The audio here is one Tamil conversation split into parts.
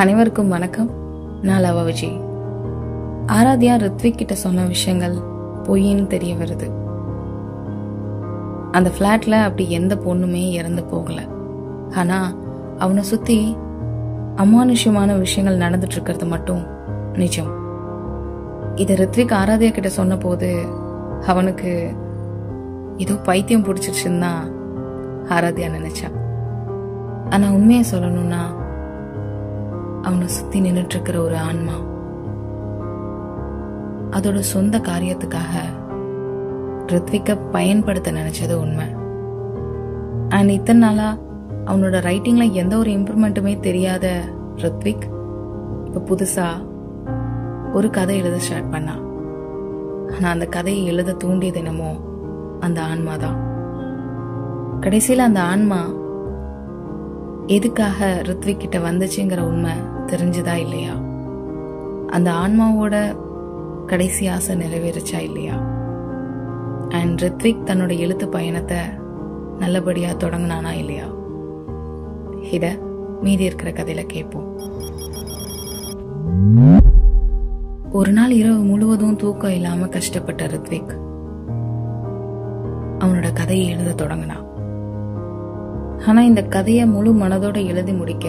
அனைவருக்கும் வணக்கம். நான் லவ விஜய். ஆராத்யா ரித்விக் கிட்ட சொன்ன விஷயங்கள் பொய்ன்னு தெரிய வருது. அந்த பிளாட்ல அப்படி எந்த பொண்ணுமே இறந்து போகல. ஆனா அவனை சுத்தி அமானுஷ்யமான விஷயங்கள் நடந்துட்டு இருக்கிறது மட்டும் நிஜம். இத ரித்விக் ஆராத்யா கிட்ட சொன்ன போது அவனுக்கு ஏதோ பைத்தியம் பிடிச்சிருச்சுன்னு தான் ஆராத்யா நினைச்சா. ஆனா உண்மையை சொல்லணும்னா அவனை சுத்தி நின்றுட்டு இருக்கிற ஒரு ஆன்மா அதோட சொந்த காரியத்துக்காக ரித்விக்க பயன்படுத்த நினைச்சது உண்மை. அண்ட் இத்தனை நாளா அவனோட ரைட்டிங்ல எந்த ஒரு இம்ப்ரூவ்மெண்ட்டுமே தெரியாத ரித்விக் இப்ப புதுசா ஒரு கதை எழுத ஸ்டார்ட் பண்ணான். ஆனா அந்த கதையை எழுத தூண்டியது என்னமோ அந்த ஆன்மா தான். கடைசியில அந்த ஆன்மா எதுக்காக ரித்விக் கிட்ட வந்துச்சுங்கிற உண்மை தெரிஞ்சதா இல்லையா? அந்த ஆன்மாவோட கடைசி ஆசை நிறைவேறுச்சா இல்லையா? அண்ட் ரித்விக் தன்னோட எழுத்து பயணத்தை நல்லபடியா தொடங்கினானா இல்லையா? இத மீதி இருக்கிற கதையில கேட்போம். ஒரு நாள் இரவு முழுவதும் தூக்கம் இல்லாம கஷ்டப்பட்ட ரித்விக் அவனோட கதையை எழுத தொடங்கினான். ஆனா இந்த கதையை முழு மனதோட எழுதி முடிக்க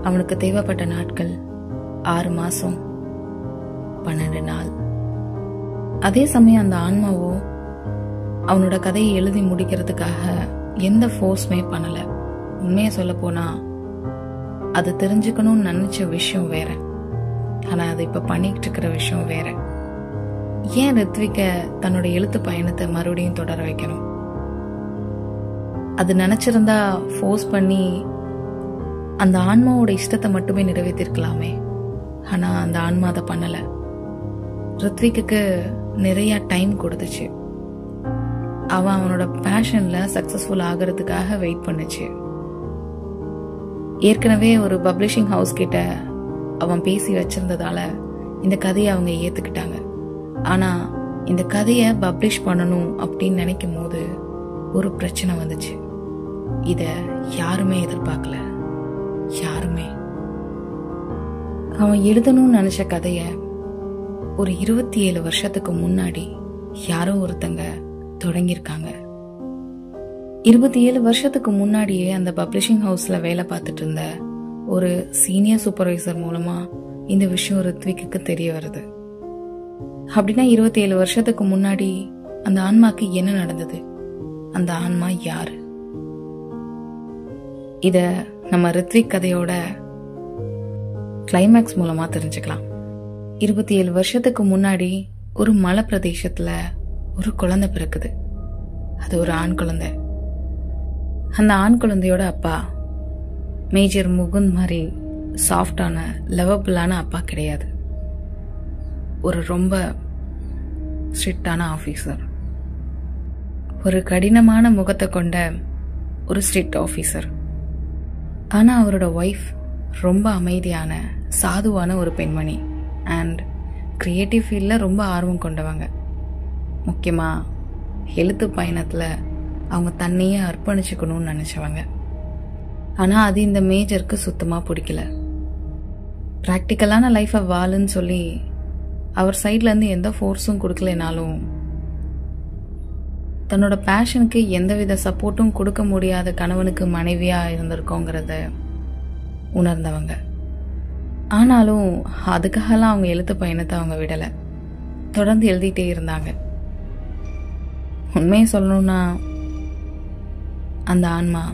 அவனுக்கு தேவைப்பட்ட நாட்கள் 6 மாசம் 12 நாள். அதே சமயம் அந்த ஆன்மாவோ அவனோட கதையை எழுதி முடிக்கிறதுக்காக எந்த ஃபோர்ஸுமே பண்ணல. உண்மையை சொல்ல போனா அது தெரிஞ்சுக்கணும்னு நினைச்ச விஷயம் வேற, ஆனா அது இப்ப பண்ணிட்டு இருக்கிற விஷயம் வேற. ஏன் ரித்விக்க தன்னோட எழுத்து பயணத்தை மறுபடியும் தொடர வைக்கணும்? அது நினைச்சிருந்தா ஃபோர்ஸ் பண்ணி அந்த ஆன்மாவோட இஷ்டத்தை மட்டுமே நிறைவேற்றிருக்கலாமே. ஆனா அந்த ஆன்மா அதை பண்ணல. ரித்விக்கு நிறைய டைம் கொடுத்துச்சு. அவன் அவனோட பேஷன்ல சக்சஸ்ஃபுல் ஆகிறதுக்காக வெயிட் பண்ணுச்சு. ஏற்கனவே ஒரு பப்ளிஷிங் ஹவுஸ் கிட்ட அவன் பேசி வச்சிருந்ததால இந்த கதையை அவங்க ஏத்துக்கிட்டாங்க. ஆனா இந்த கதையை பப்ளிஷ் பண்ணணும் அப்படின்னு நினைக்கும் போது ஒரு பிரச்சனை வந்துச்சு. இத யாருமே எதிர்பார்க்கல. யாருமே. அவன் எழுதணும்னு நினைச்ச கதைய ஒரு 27 வருஷத்துக்கு முன்னாடி யாரோ ஒருத்தங்க தொடங்கியிருக்காங்க. 27 வருஷத்துக்கு முன்னாடியே அந்த பப்ளிஷிங் ஹவுஸ்ல வேலை பார்த்துட்டு இருந்த ஒரு சீனியர் சூப்பர்வைசர் மூலமா இந்த விஷயம் ரித்விக்கு தெரிய வருது. அப்படின்னா 27 வருஷத்துக்கு முன்னாடி அந்த ஆன்மாக்கு என்ன நடந்தது? அந்த ஆன்மா யாரு? இத நம்ம ரித்விக் கதையோட கிளைமேக்ஸ் மூலமா தெரிஞ்சுக்கலாம். 27 வருஷத்துக்கு முன்னாடி ஒரு மலை பிரதேசத்துல ஒரு குழந்தை பிறக்குது. அது ஒரு ஆண் குழந்தை. அந்த ஆண் குழந்தையோட அப்பா மேஜர் முகுந்த் மாதிரி சாஃப்டான லவபிளான அப்பா கிடையாது. ஒரு ரொம்ப ஸ்ட்ரிக்டான ஆபீசர். ஒரு கடினமான முகத்தை கொண்ட ஒரு ஸ்ட்ரிக்ட் ஆபீசர். ஆனா அவரோட ஒய்ஃப் ரொம்ப அமைதியான சாதுவான ஒரு பெண்மணி அண்ட் கிரியேட்டிவ் ஃபீல்ட்ல ரொம்ப ஆர்வம் கொண்டவங்க. முக்கியமா எழுத்து பயணத்துல அவங்க தன்னையே அர்ப்பணிச்சுக்கணும்னு நினைச்சவங்க. ஆனா அது இந்த மேஜருக்கு சுத்தமா பிடிக்கல. பிராக்டிக்கலான லைஃபை வாழுன்னு சொல்லி அவர் சைட்ல இருந்து எந்த ஃபோர்ஸும் கொடுக்கலனாலும் தன்னோட பேஷனுக்கு எந்தவித சப்போர்ட்டும் கொடுக்க முடியாத கணவனுக்கு மனைவியா இருந்திருக்கோங்கிறத உணர்ந்தவங்க. ஆனாலும் அதுக்காகலாம் அவங்க எழுத்து பயணத்தை அவங்க விடல. தொடர்ந்து எழுதிட்டே இருந்தாங்க. உண்மையை சொல்லணும்னா அந்த ஆன்மா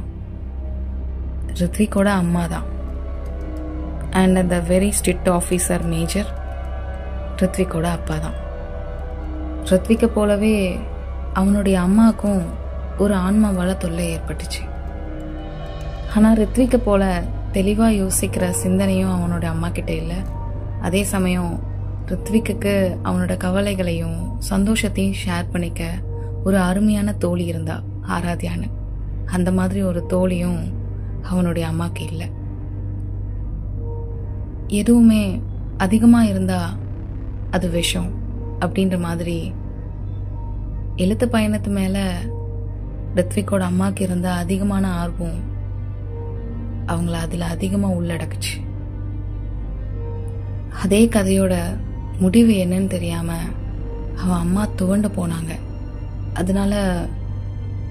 ரித்விக்கோட அம்மா தான். அண்ட் அந்த வெரி ஸ்ட்ரிக்ட் ஆஃபீஸர் மேஜர் ரித்விக்கோட அப்பா தான். ரித்விக்க போலவே அவனுடைய அம்மாவுக்கும் ஒரு ஆன்மாவால தொல்லை ஏற்பட்டுச்சு. ஆனா ரித்விக்க போல தெளிவா யோசிக்கிற சிந்தனையும் அவனோட அம்மா கிட்ட இல்ல. அதே சமயம் ரித்விக்கு அவனோட கவலைகளையும் சந்தோஷத்தையும் ஷேர் பண்ணிக்க ஒரு அருமையான தோழி இருந்தா ஆராத்யான்னு. அந்த மாதிரி ஒரு தோழியும் அவனுடைய அம்மாக்கு இல்லை. எதுவுமே அதிகமா இருந்தா அது விஷம் அப்படின்ற மாதிரி எழுத்து பயணத்து மேல ரித்விக்கோட அம்மாக்கு இருந்த அதிகமான ஆர்வம் அவங்கள அதுல அதிகமா உள்ளடக்குச்சு. அதே கதையோட முடிவு என்னன்னு தெரியாம அவன் அம்மா துவண்டு போனாங்க. அதனால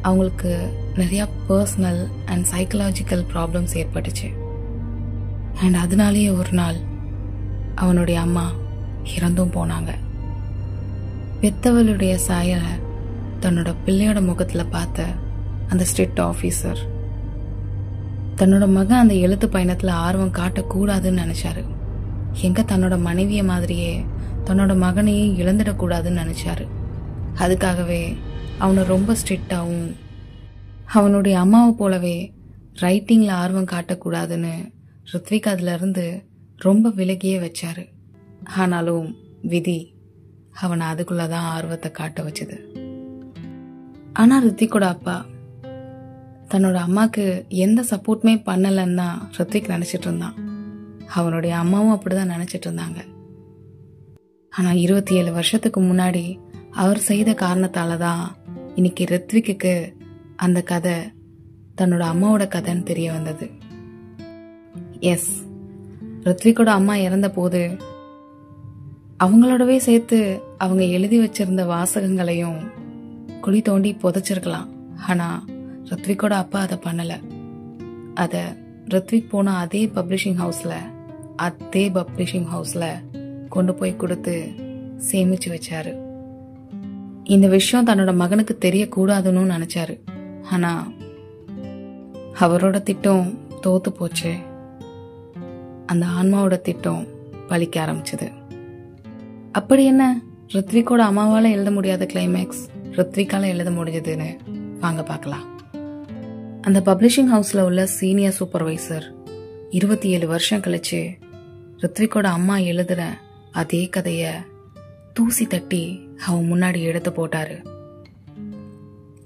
அவங்களுக்கு நிறைய பர்சனல் அண்ட் சைக்கலாஜிக்கல் ப்ராப்ளம்ஸ் ஏற்பட்டுச்சு. அண்ட் அதனாலேயே ஒரு நாள் அவனுடைய அம்மா இறந்தும் போனாங்க. பெத்தவளுடைய சாயலை தன்னோட பிள்ளையோட முகத்துல பார்த்த அந்த ஸ்ட்ரிக்ட் ஆஃபீஸர் தன்னோட மகன் அந்த எழுத்து பயணத்துல ஆர்வம் காட்டக்கூடாதுன்னு நினைச்சாரு. எங்க தன்னோட மனைவிய மாதிரியே தன்னோட மகனையும் இழந்துடக்கூடாதுன்னு நினைச்சாரு. அதுக்காகவே அவனை ரொம்ப ஸ்ட்ரிக்டாகவும் அவனுடைய அம்மாவை போலவே ரைட்டிங்ல ஆர்வம் காட்டக்கூடாதுன்னு ரித்விக் அதுல இருந்து ரொம்ப விலகியே வச்சாரு. ஆனாலும் விதி அவனை அதுக்குள்ளதான் ஆர்வத்தை காட்ட வச்சது. ஆனா ரித்விக்கோட அப்பா தன்னோட அம்மாக்கு எந்த சப்போர்ட்டுமே பண்ணலன்னு தான் ரித்விக் நினைச்சிட்டு இருந்தான். அவனுடைய அம்மாவும் அப்படிதான் நினைச்சிட்டு இருந்தாங்க. ஆனா 27 வருஷத்துக்கு முன்னாடி அவர் செய்த காரணத்தாலதான் இன்னைக்கு ரித்விக்கு அந்த கதை தன்னோட அம்மாவோட கதைன்னு தெரிய வந்தது. எஸ், ரித்விக்கோட அம்மா இறந்த போது அவங்களோடவே சேர்த்து அவங்க எழுதி வச்சிருந்த வாசகங்களையும் குழி தோண்டி புதைச்சிருக்கலாம். ஆனா ரித்விக்கோட அப்பா அதை பண்ணல. அத ரித்விக் போன அதே பப்ளிஷிங் ஹவுஸ்ல கொண்டு போய் கொடுத்து சேமிச்சு வச்சாரு. இந்த விஷயம் தன்னோட மகனுக்கு தெரியக்கூடாதுன்னு நினைச்சாரு. ஆனா அவரோட திட்டம் தோத்து போச்சு. அந்த ஆன்மாவோட திட்டம் பலிக்க ஆரம்பிச்சது. அப்படி என்ன ரித்விக்கோட அம்மாவால எழுத முடியாத கிளைமேக்ஸ் ரித்விக்கால எழுத முடிஞ்சதுன்னு வாங்க பார்க்கலாம். அந்த பப்ளிஷிங் ஹவுஸ்ல உள்ள சீனியர் சூப்பர்வைசர் 27 வருஷம் கழிச்சு ரித்விக்கோட அம்மா எழுதுற அதே கதைய தூசி தட்டி அவன் முன்னாடி எடுத்து போட்டாரு.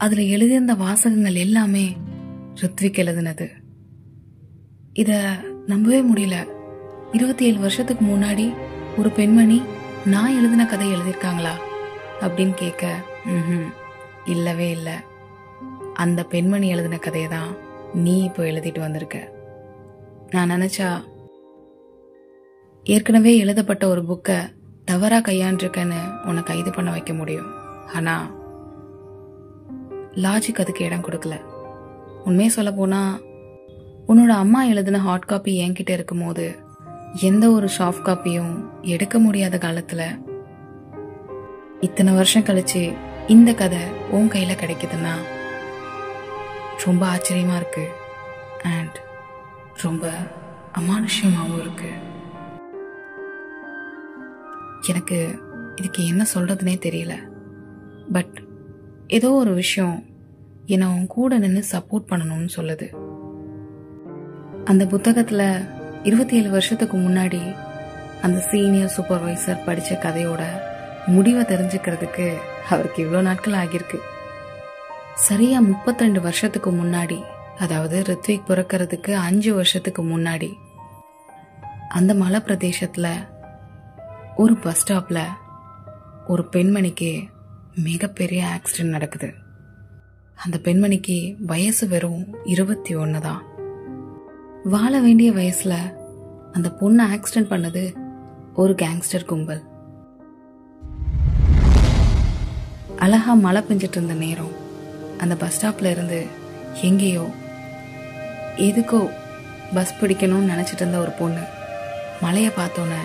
அதுல எழுதியிருந்த வாசகங்கள் எல்லாமே ரித்விக் எழுதினது. இத நம்பவே முடியல. 27 வருஷத்துக்கு முன்னாடி ஒரு பெண்மணி நான் எழுதின கதை எழுதியிருக்காங்களா அப்படின்னு கேட்க, இல்லவே இல்ல, அந்த பெண்மணி எழுதின கதையை தான் நீ இப்போ எழுதிட்டு வந்திருக்க. நான் நினைச்சா ஏற்கனவே எழுதப்பட்ட ஒரு புக்கை தவறா கையாண்டிருக்கேன்னு உன்னை கைது பண்ண வைக்க முடியும். ஆனா லாஜிக் அதுக்கு இடம் கொடுக்கல. உண்மையை சொல்ல போனா உன்னோட அம்மா எழுதின ஹார்ட் காப்பி என்கிட்ட இருக்கும் போது எந்த ஒரு சாஃப்ட் காப்பியும் எடுக்க முடியாத காலத்துல இத்தனை வருஷம் கழிச்சு இந்த கதை உன் கையில கிடைக்குதுன்னா ரொம்ப ஆச்சரியமா இருக்கு. அண்ட் ரொம்ப அமானுஷ்யமாவும் இருக்கு. எனக்கு இதுக்கு என்ன சொல்றதுனே தெரியல. பட் ஏதோ ஒரு விஷயம் என்னை உன் கூட நின்று சப்போர்ட் பண்ணணும்னு சொல்லுது. அந்த புத்தகத்துல 27 வருஷத்துக்கு முன்னாடி அந்த சீனியர் சூப்பர்வைசர் படிச்ச கதையோட முடிவை தெரிஞ்சுக்கிறதுக்கு அவருக்கு இவ்வளவு நாட்கள் ஆகியிருக்கு. சரியா 32 வருஷத்துக்கு முன்னாடி, அதாவது ரித்விக் பிறக்கிறதுக்கு 5 வருஷத்துக்கு முன்னாடி, அந்த மலை பிரதேசத்துல ஒரு பஸ் ஸ்டாப்ல ஒரு பெண்மணிக்கு மிகப்பெரிய ஆக்சிடென்ட் நடக்குது. அந்த பெண்மணிக்கு வயசு வெறும் 21 தான். வாழ வேண்டிய வயசுல அந்த பொண்ணை ஆக்சிடென்ட் பண்ணது ஒரு கேங்ஸ்டர் கும்பல். அழகா மழை பெஞ்சிட்டு இருந்த நேரம் அந்த பஸ் ஸ்டாப்ல இருந்து எங்கேயோ எதுக்கோ பஸ் பிடிக்கணும்னு நினைச்சிட்டு இருந்த ஒரு பொண்ணு மழைய பார்த்தோன்னே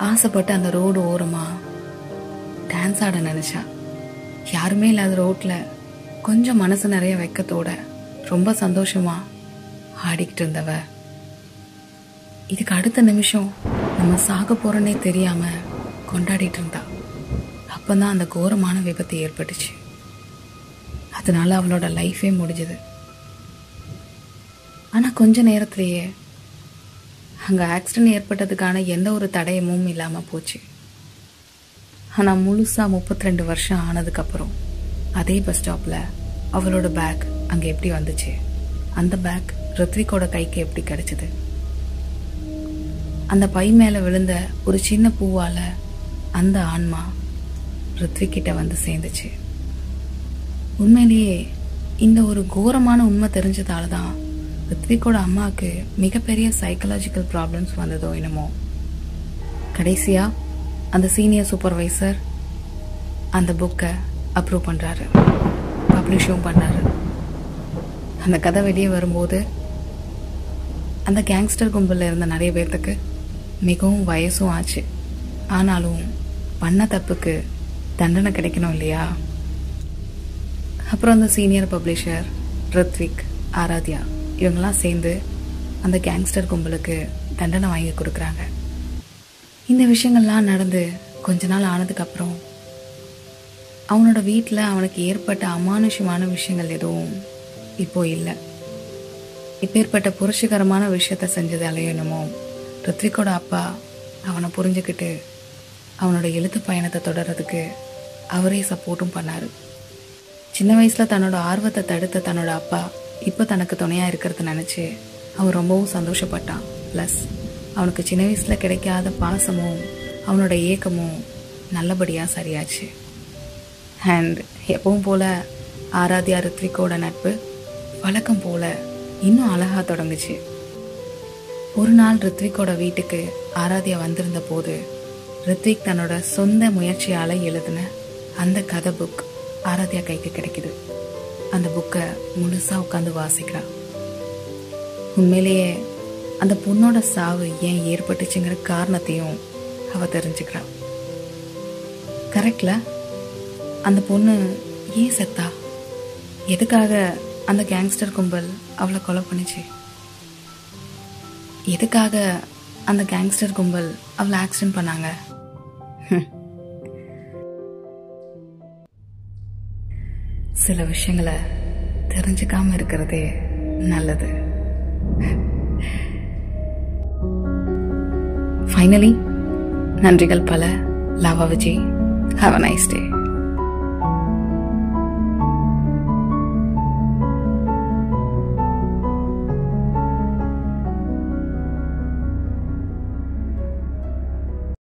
ஆசைப்பட்டு அந்த ரோடு ஓரமா டான்ஸ் ஆட நினைச்சா. யாருமே இல்லாத ரோட்ல கொஞ்சம் மனசு நிறைய வெக்கத்தோட ரொம்ப சந்தோஷமா ஆடிக்கிட்டு இருந்தவ இதுக்கு அடுத்த நிமிஷம் நம்ம சாக போறோன்னே தெரியாம கொண்டாடிட்டு இருந்தா. அப்பதான் அந்த கோரமான விபத்து ஏற்பட்டுச்சு. அதனால அவளோட லைஃபே முடிஞ்சது. ஆனா கொஞ்ச நேரத்திலேயே அங்க ஆக்சிடென்ட் ஏற்பட்டதுக்கான எந்த ஒரு தடயமும் இல்லாம போச்சு. ஆனா முழுசா 32 வருஷம் ஆனதுக்கு அப்புறம் அதே பஸ் ஸ்டாப்ல அவளோட பேக் அங்க எப்படி வந்துச்சு? அந்த பேக் ரித்விக்கோட கைக்கு எப்படி கிடைச்சது? அந்த பை மேல விழுந்த ஒரு சின்ன பூவால அந்த ஆன்மா ரித்விக் கிட்ட வந்து சேர்ந்துச்சு. உண்மையிலேயே இந்த ஒரு கோரமான உண்மை தெரிஞ்சதாலதான் ரித்விக்கோட அம்மாவுக்கு மிகப்பெரிய சைக்கலாஜிக்கல் ப்ராப்ளம்ஸ் வந்ததோ என்னமோ. கடைசியாக அந்த சீனியர் சூப்பர்வைசர் அந்த புக்கை அப்ரூவ் பண்ணுறாரு, பப்ளிஷும் பண்ணாரு. அந்த கதை வெளியே வரும்போது அந்த கேங்ஸ்டர் கும்பலில் இருந்த நிறைய பேர்த்துக்கு மிகவும் வயசும் ஆச்சு. ஆனாலும் பண்ண தப்புக்கு தண்டனை கிடைக்கணும் இல்லையா? அப்புறம் அந்த சீனியர் பப்ளிஷர் ரித்விக், ஆராத்யா இவங்கெல்லாம் சேர்ந்து அந்த கேங்ஸ்டர் கும்பலுக்கு தண்டனை வாங்கி கொடுக்குறாங்க. இந்த விஷயங்கள்லாம் நடந்து கொஞ்ச நாள் ஆனதுக்கப்புறம் அவனோட வீட்டில் அவனுக்கு ஏற்பட்ட அமானுஷமான விஷயங்கள் எதுவும் இப்போ இல்லை. இப்பேற்பட்ட புரட்சிகரமான விஷயத்த செஞ்சதாலேயோ என்னமோ ரித்விக்கோட அப்பா அவனை புரிஞ்சுக்கிட்டு அவனோட எழுத்து பயணத்தை தொடர்றதுக்கு அவரே சப்போர்ட்டும் பண்ணார். சின்ன வயசில் தன்னோட ஆர்வத்தை தடுத்த தன்னோட அப்பா இப்போ தனக்கு துணையாக இருக்கிறத நினச்சி அவன் ரொம்பவும் சந்தோஷப்பட்டான். ப்ளஸ் அவனுக்கு சின்ன வயசில் கிடைக்காத பாசமும் அவனோட ஏக்கமும் நல்லபடியாக சரியாச்சு. அண்ட் எப்பவும் போல் ஆராத்யா ரித்விக்கோட நட்பு வழக்கம் போல் இன்னும் அழகாக தொடங்குச்சு. ஒரு நாள் ரித்விக்கோட வீட்டுக்கு ஆராத்யா வந்திருந்த போது ரித்விக் தன்னோட சொந்த முயற்சியால் எழுதின அந்த கதை புக் ஆராத்யா கைக்கு கிடைக்குது. அந்த புக்கை முழுசாக உட்காந்து வாசிக்கிறான். உண்மையிலேயே அந்த பொண்ணோட சாவு ஏன் ஏற்பட்டுச்சுங்கிற காரணத்தையும் அவ தெரிஞ்சுக்கிறான். கரெக்ட்ல அந்த பொண்ணு ஏன் செத்தா? எதுக்காக அந்த கேங்ஸ்டர் கும்பல் அவளை கொலை பண்ணிச்சு? எதுக்காக அந்த கேங்ஸ்டர் கும்பல் அவளை ஆக்சிடென்ட் பண்ணாங்க? சில விஷயங்களை தெரிஞ்சுக்காம இருக்கிறதே நல்லது. ஃபைனலி நன்றிகள் பல. Love Vijay. Have a nice day.